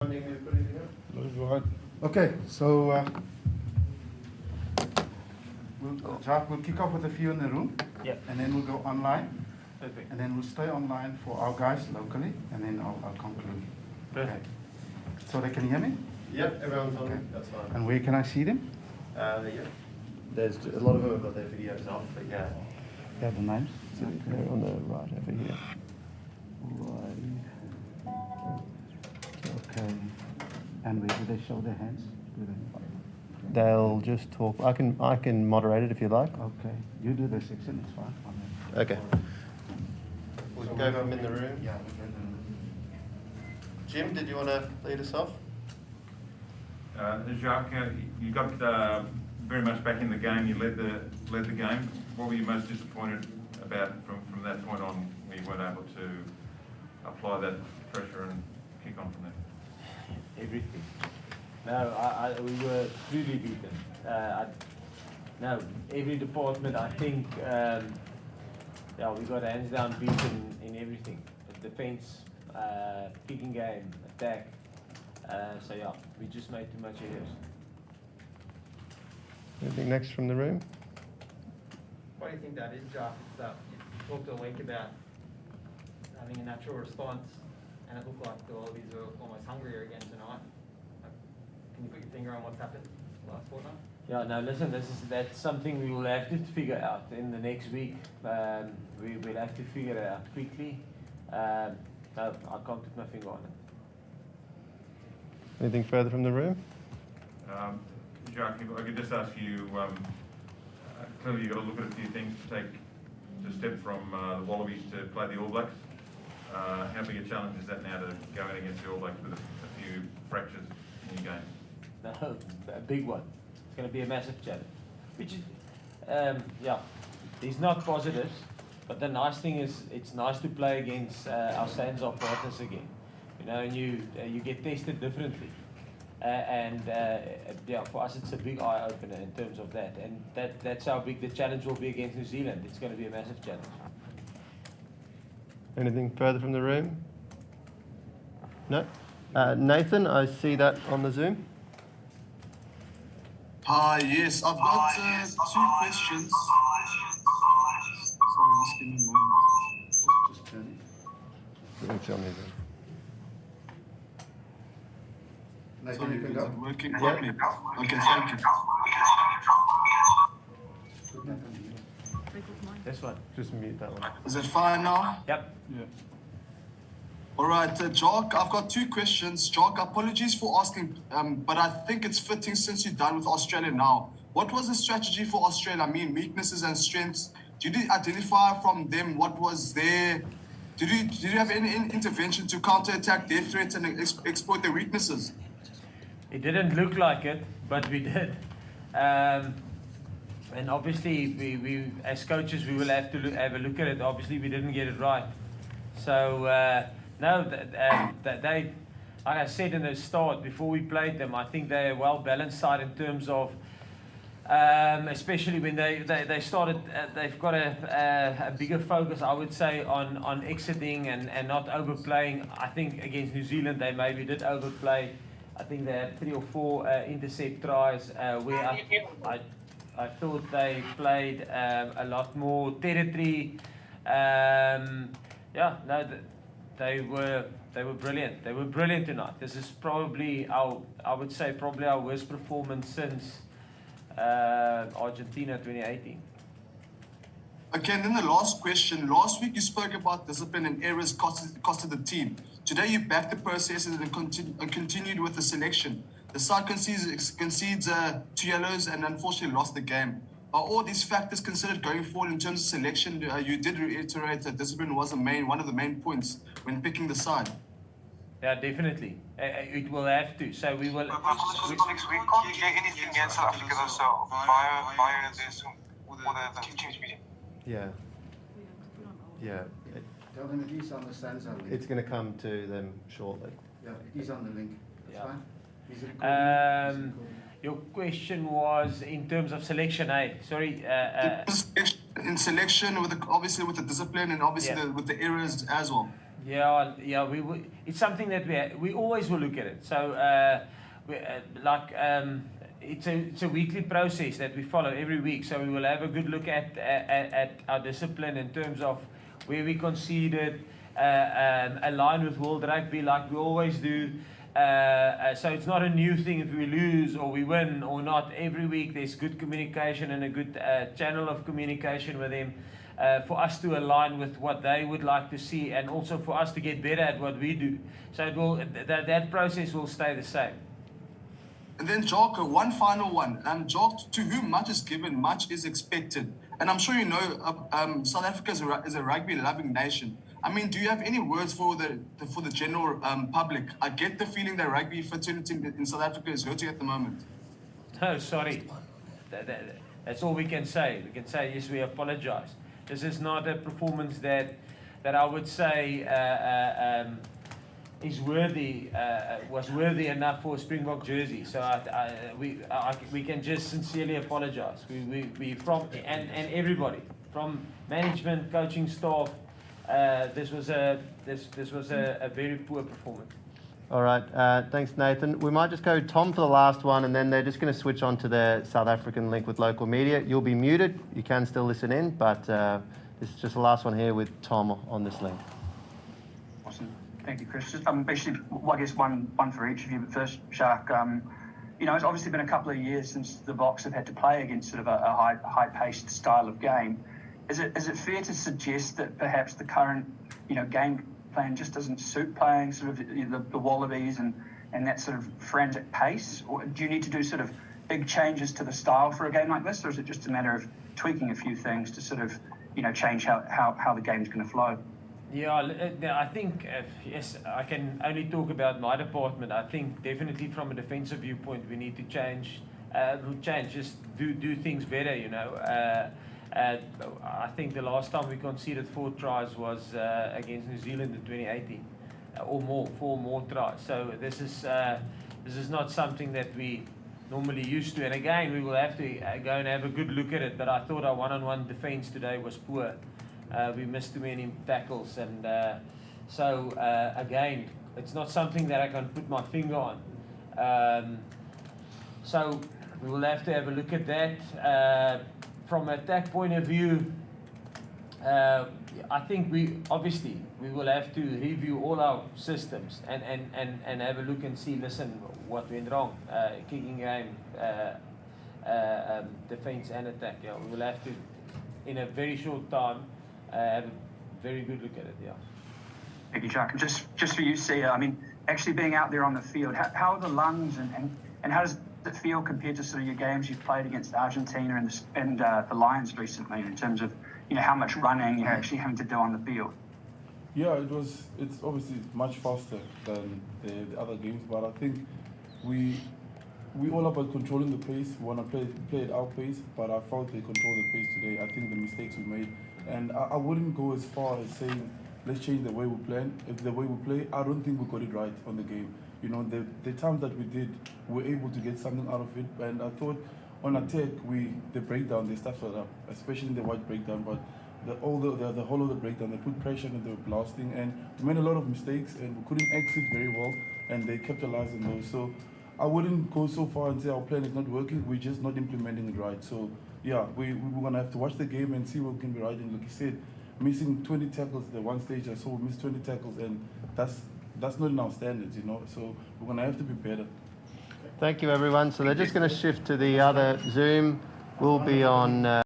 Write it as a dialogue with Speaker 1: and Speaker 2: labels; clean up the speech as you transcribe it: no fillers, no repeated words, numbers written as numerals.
Speaker 1: Okay, so Jacques, we'll kick off with a few in the room, and then we'll go online,
Speaker 2: Perfect.
Speaker 1: and then we'll stay online for our guys locally, and then I'll conclude.
Speaker 2: Perfect.
Speaker 1: Okay. So they can hear me?
Speaker 3: Yep, everyone's on.
Speaker 1: Okay.
Speaker 3: That's fine.
Speaker 1: And where can I see them?
Speaker 3: Yeah. There's a lot of them have got their videos off, but yeah.
Speaker 1: Yeah, the names.
Speaker 3: They're on the right over here.
Speaker 1: Okay. And where do they show their hands? Do they?
Speaker 3: They'll just talk. I can moderate it if you like.
Speaker 1: Okay. You do the section. It's fine.
Speaker 3: Okay. We'll go over them in the room.
Speaker 1: Yeah. We'll go in the room.
Speaker 3: Jim, did you want to lead us off?
Speaker 4: Jacques, you got very much back in the game. You led the game. What were you most disappointed about from that point on, when you weren't able to apply that pressure and kick on from there?
Speaker 2: Everything. No, we were truly beaten. No, every department, I think, we got hands down beaten in everything. The defense, kicking game, attack. So yeah, we just made too much errors.
Speaker 3: Anything next from the room?
Speaker 5: What do you think that is, Jacques? You talked all week about having a natural response, and it looked like the Wallabies were almost hungrier again tonight. Can you put your finger on what's happened last fortnight?
Speaker 2: Yeah, no, listen, that's something we will have to figure out in the next week. We'll have to figure it out quickly. No, I can't put my finger on it.
Speaker 3: Anything further from the room?
Speaker 4: Jacques, if I could just ask you, clearly you've got to look at a few things to step from the Wallabies to play the All Blacks. How big a challenge is that now to go in against the All Blacks with a few fractures in your game?
Speaker 2: No, a big one. It's going to be a massive challenge. Which is, there's not positives, but the nice thing is it's nice to play against our Sands-off partners again. You know, and you get tested differently. For us it's a big eye opener in terms of that. And that's how big the challenge will be against New Zealand. It's going to be a massive challenge.
Speaker 3: Anything further from the room? No? Nathan, I see that on the Zoom.
Speaker 6: Hi, yes, I've got 2 questions. Sorry, just give me a moment.
Speaker 1: Just turn it.
Speaker 3: You tell me then.
Speaker 1: Nathan, you can
Speaker 6: Is
Speaker 1: go.
Speaker 6: it working properly? Okay, thank you.
Speaker 2: This one.
Speaker 3: Just mute that one.
Speaker 6: Is it fine now?
Speaker 2: Yep.
Speaker 1: Yeah.
Speaker 6: All right, Jacques, I've got 2 questions. Jacques, apologies for asking, but I think it's fitting since you're done with Australia now. What was the strategy for Australia? I mean, weaknesses and strengths. Did you identify from them what was there? Did you have any intervention to counter-attack their threats and exploit their weaknesses?
Speaker 2: It didn't look like it, but we did. And obviously, we as coaches, we will have to have a look at it. Obviously, we didn't get it right. So, they, like I said in the start, before we played them, I think they're a well-balanced side in terms of, especially when they started, they've got a bigger focus, I would say, on exiting and not overplaying. I think against New Zealand, they maybe did overplay. I think they had 3 or 4 intercept tries where I thought they played a lot more territory. They were brilliant. They were brilliant tonight. This is probably I would say probably our worst performance since Argentina 2018.
Speaker 6: Okay, and then the last question. Last week you spoke about discipline and errors costed the team. Today you backed the processes and continued with the selection. The side concedes 2 yellows and unfortunately lost the game. Are all these factors considered going forward in terms of selection? You did reiterate that discipline was one of the main points when picking the side.
Speaker 2: Yeah, definitely. It will have to. So we will.
Speaker 7: We can't get anything against South Africa themselves via this or the team's meeting.
Speaker 3: Yeah. Yeah.
Speaker 1: Tell them it is on the Sansa link.
Speaker 3: It's going to come to them shortly.
Speaker 1: Yeah, it is on the link. It's
Speaker 2: Yeah.
Speaker 1: fine. Is it recording?
Speaker 2: Your question was in terms of selection, eh? Sorry.
Speaker 6: In selection, obviously with the discipline and obviously
Speaker 2: Yeah.
Speaker 6: with the errors as well.
Speaker 2: Yeah, it's something that we always will look at it. So, it's a weekly process that we follow every week. So we will have a good look at our discipline in terms of where we conceded, align with World Rugby like we always do. So it's not a new thing if we lose or we win or not. Every week there's good communication and a good channel of communication with them. For us to align with what they would like to see, and also for us to get better at what we do. So it will, that process will stay the same.
Speaker 6: And then Jacques, one final one. Jacques, to whom much is given, much is expected. And I'm sure you know South Africa is a rugby-loving nation. I mean, do you have any words for the general public? I get the feeling that rugby fraternity in South Africa is hurting at the moment.
Speaker 2: No, sorry. That's all we can say. We can say, yes, we apologise. This is not a performance that I would say is worthy, was worthy enough for a Springbok jersey. So we can just sincerely apologise. We from and everybody, from management, coaching staff. This was a very poor performance.
Speaker 3: All right, thanks, Nathan. We might just go Tom for the last one, and then they're just going to switch on to their South African link with local media. You'll be muted. You can still listen in, but this is just the last one here with Tom on this link.
Speaker 8: Awesome. Thank you, Chris. Just basically, I guess one for each of you. But first, Jacques, you know, it's obviously been a couple of years since the Boks have had to play against sort of a high-paced style of game. Is it fair to suggest that perhaps the current, you know, game plan just doesn't suit playing sort of the Wallabies and that sort of frantic pace? Or do you need to do sort of big changes to the style for a game like this, or is it just a matter of tweaking a few things to sort of, you know, change how the game's going to flow?
Speaker 2: Yeah, I think, yes, I can only talk about my department. I think definitely from a defensive viewpoint, we need to change, just do things better, you know. I think the last time we conceded 4 tries was against New Zealand in 2018, or more, 4 more tries. So this is not something that we normally used to. And again, we will have to go and have a good look at it. But I thought our one-on-one defence today was poor. We missed too many tackles, and so again, it's not something that I can put my finger on. So we will have to have a look at that. From an attack point of view, I think we will have to review all our systems and have a look and see, listen, what went wrong, kicking game, defence and attack. Yeah, we will have to, in a very short time, have a very good look at it. Yeah.
Speaker 8: Thank you, Jacques. Just for you, Sia, I mean, actually being out there on the field, how are the lungs and how does it feel compared to sort of your games you've played against Argentina and the Lions recently, in terms of, you know, how much running you're actually having to do on the field?
Speaker 9: Yeah, it's obviously much faster than the other games, but I think we all about controlling the pace. We want to play at our pace, but I felt they controlled the pace today. I think the mistakes we made, and I wouldn't go as far as saying let's change the way we play. The way we play, I don't think we got it right on the game. You know, the times that we did, we were able to get something out of it. And I thought on attack, the breakdown, they stuffed it up, especially in the wide breakdown. But the whole of the breakdown, they put pressure and they were blasting. And we made a lot of mistakes and we couldn't exit very well. And they capitalized on those. So I wouldn't go so far and say our plan is not working. We're just not implementing it right. So yeah, we're going to have to watch the game and see what can be right. And like you said, missing 20 tackles at the one stage, I saw we missed 20 tackles, and that's not in our standards, you know, so we're going to have to be better.
Speaker 3: Thank you, everyone. So they're just going to shift to the other Zoom. We'll be on...